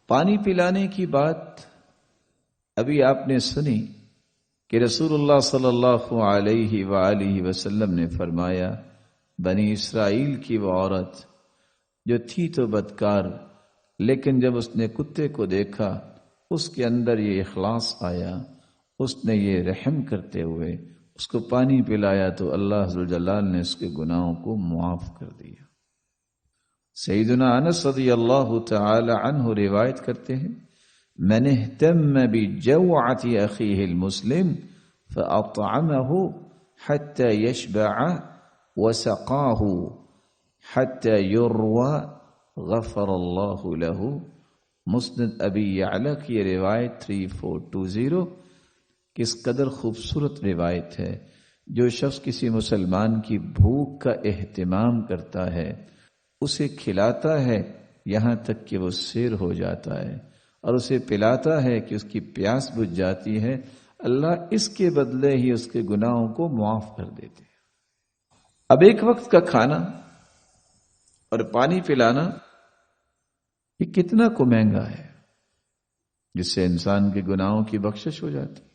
پانی پلانے کی بات ابھی آپ نے سنی کہ رسول اللہ صلی اللہ علیہ وآلہ وسلم نے فرمایا، بنی اسرائیل کی وہ عورت جو تھی تو بدکار، لیکن جب اس نے کتے کو دیکھا اس کے اندر یہ اخلاص آیا، اس نے یہ رحم کرتے ہوئے اس کو پانی پلایا تو اللہ ذوالجلال نے اس کے گناہوں کو معاف کر دیا۔ سیدنا انس رضی اللہ تعالی عنہ روایت کرتے ہیں، من اہتم بجوعۃ اخیہ المسلم فاطعمہ حتی یشبع وسقاہ حتی یروى غفر اللہ لہ۔ مسند ابی یعلا کی یہ روایت 3420 کس قدر خوبصورت روایت ہے۔ جو شخص کسی مسلمان کی بھوک کا اہتمام کرتا ہے، اسے کھلاتا ہے یہاں تک کہ وہ سیر ہو جاتا ہے، اور اسے پلاتا ہے کہ اس کی پیاس بجھ جاتی ہے، اللہ اس کے بدلے ہی اس کے گناہوں کو معاف کر دیتے ہیں۔ اب ایک وقت کا کھانا اور پانی پلانا یہ کتنا کو مہنگا ہے، جس سے انسان کے گناہوں کی بخشش ہو جاتی ہے۔